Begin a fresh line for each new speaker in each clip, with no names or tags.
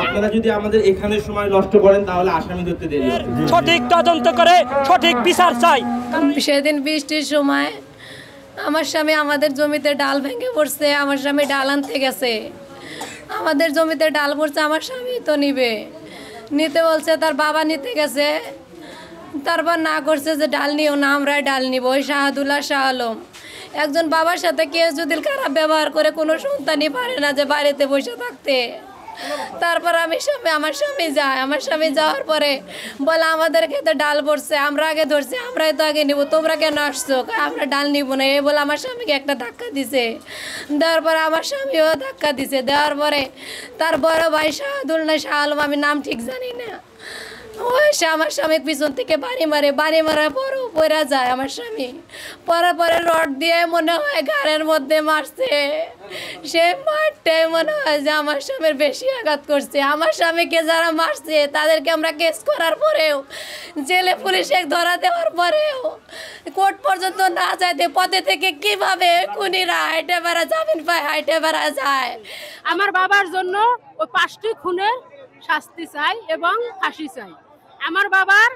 আপনারা যদি আমাদের এখানে সময় নষ্ট করেন তাহলে আসামি ধরতে দেরি হবে।
সঠিক তদন্ত করে সঠিক বিচার চাই।
সেদিন বৃষ্টির সময় আমার স্বামী আমাদের জমিতে ডাল ভেঙে পড়ছে, আমার স্বামী ডাল আনতে গেছে, আমাদের জমিতে ডাল পড়ছে, আমার স্বামী তো নিতে বলছে, তার বাবা নিতে গেছে, তারপর না করছে যে ডাল নিও না, আমরাই ডাল নিব। ওই শাহাদুল্লাহ শাহ আলম একজন বাবার সাথে কেউ যদি খারাপ ব্যবহার করে কোনো সন্তানই পারে না যে বাড়িতে বসে থাকতে। তারপর আমার স্বামী যাওয়ার পরে বলে আমাদের খেতে ডাল পড়ছে, আমরা আগে ধরছি, আমরাই তো আগে নিব, তোমরা কেন আসছো? আমরা ডাল নিব না। এই বলে আমার স্বামীকে একটা ধাক্কা দিছে, দেওয়ার পরে আমার স্বামীও ধাক্কা দিছে, দেওয়ার পরে তার বড় ভাই শাহাদুল্লাহ শাহ আলম, আমি নাম ঠিক জানি না, ওই আমার স্বামী পিছন থেকে বাড়ি মারার পরও পড়া যায় আমার স্বামী। পরে রড দিয়ে মনে হয় ঘাড়ের মধ্যে মারছে, সে মারটাই মনে হয় যে আমার স্বামীর বেশি আঘাত করছে। আমার স্বামীকে যারা মারছে তাদেরকে আমরা কেস করার পরেও, জেলে পুলিশে ধরা দেওয়ার পরেও, কোর্ট পর্যন্ত না যাইতে পথে থেকে কিভাবে খুনিরা হাইটে বেড়া জামিন পায়, হাইটে বেড়া যায়।
আমার বাবার জন্য ওই 5টি খুনের শাস্তি চাই এবং ফাঁসি চাই। আমার বাবার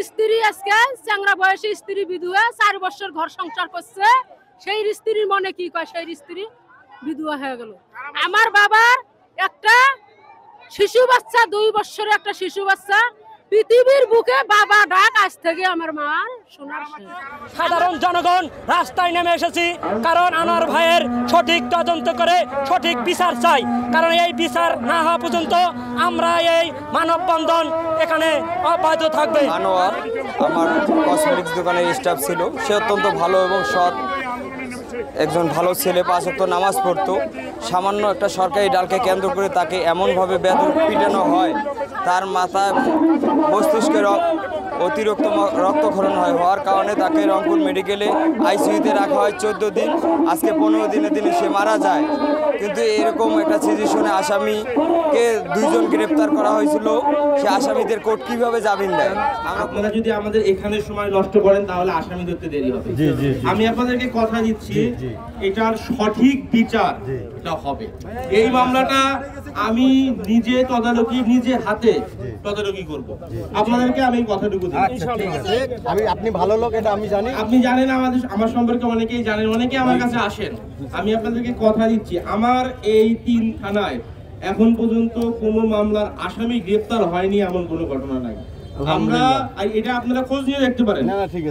স্ত্রী আজকে চ্যাংরা বয়সী স্ত্রী বিধবা, 4 বছর ঘর সংসার করছে, সেই স্ত্রীর মনে কি কয়, সেই স্ত্রী বিধবা হয়ে গেল। আমার বাবার একটা শিশু বাচ্চা, 2 বছরের একটা শিশু বাচ্চা, পৃথিবীর বুকে বাবা ডাক আজ থেকে আমার মার শোনার।
সাধারণ জনগণ রাস্তায় নেমে এসেছি কারণ আনোয়ার ভাইয়ের সঠিক তদন্ত করে সঠিক বিচার চাই। কারণ এই বিচার না হওয়া পর্যন্ত আমরা এই মানববন্ধন এখানে অব্যাহত থাকবে।
আনোয়ার আমার কসমেটিক্স দোকানের স্টাফ ছিল, সে অত্যন্ত ভালো এবং সৎ একজন ভালো ছেলে, 5 ওয়াক্ত নামাজ পড়তো। সামান্য একটা সরকারি ডালকে কেন্দ্র করে তাকে এমনভাবে বেদম পিটানো হয়, তার মাথায় মস্তিষ্কের অতিরিক্ত রক্তক্ষরণ হওয়ার কারণে তাকে রংপুর মেডিকেলে আইসিইউতে রাখা হয় 14 দিন। আজকে 15 দিনে সে মারা যায়। কিন্তু এরকম একটা সিচুয়েশনে আসামিকে 2 জন গ্রেপ্তার করা হয়েছিল, সে আসামিদের কোর্ট কিভাবে জামিন দেয়?
আপনারা যদি আমাদের এখানে সময় নষ্ট করেন তাহলে আসামি ধরতে দেরি হবে। আমি আপনাদেরকে কথা দিচ্ছি, এটার সঠিক বিচার এটা হবে। এই মামলাটা আমি নিজে নিজে হাতে তদারকি করব। আপনাদেরকে আমি কথাটুকু দিই।
আপনি ভালো লোক, এটা আমি জানি।
আপনি জানেন আমার সম্পর্কে অনেকেই জানেন, অনেকে আমার কাছে আসেন। আমি আপনাদেরকে কথা দিচ্ছি, আমার এই 3 থানায় এখন পর্যন্ত কোনো মামলার আসামি গ্রেপ্তার হয়নি এমন কোনো ঘটনা নাই। আমরা এটা আপনারা খোঁজ নিয়ে দেখতে পারেন।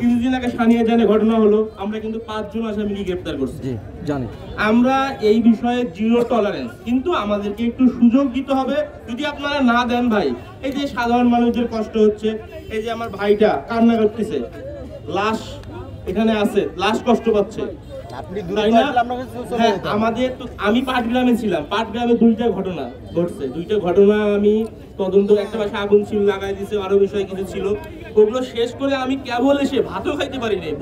কিছুদিন আগে সানিয়া জানে ঘটনা হলো, আমরা কিন্তু 5 জন আসামিকে গ্রেপ্তার করছি। আমরা এই বিষয়ে 0 টলারেন্স, কিন্তু আমাদেরকে একটু সুযোগ দিতে হবে। যদি আপনারা না দেন ভাই, এই যে সাধারণ মানুষদের কষ্ট হচ্ছে, এই যে আমার ভাইটা কান্না করতেছে, লাশ এখানে আছে, লাশ কষ্ট পাচ্ছে। আমাদের তো, আমি পাটগ্রামে ছিলাম, পাটগ্রামে 2টা ঘটনা ঘটছে। 2টা ঘটনা আমি তদন্ত, একটা পাশে আগুন ছিল লাগাই দিছে, আরো বিষয় কিছু ছিল, ওগুলো শেষ করে আমি কেবল এসে ভাতও খাইতে পারি নাই।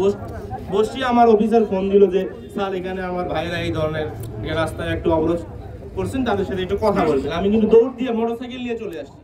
বসছি, আমার অফিসার ফোন দিল যে স্যার এখানে আমার ভাইরা এই ধরনের রাস্তায় একটু অবরোধ করছেন, তাদের সাথে একটু কথা বলবেন। আমি কিন্তু দৌড় দিয়ে মোটরসাইকেল নিয়ে চলে আসছি।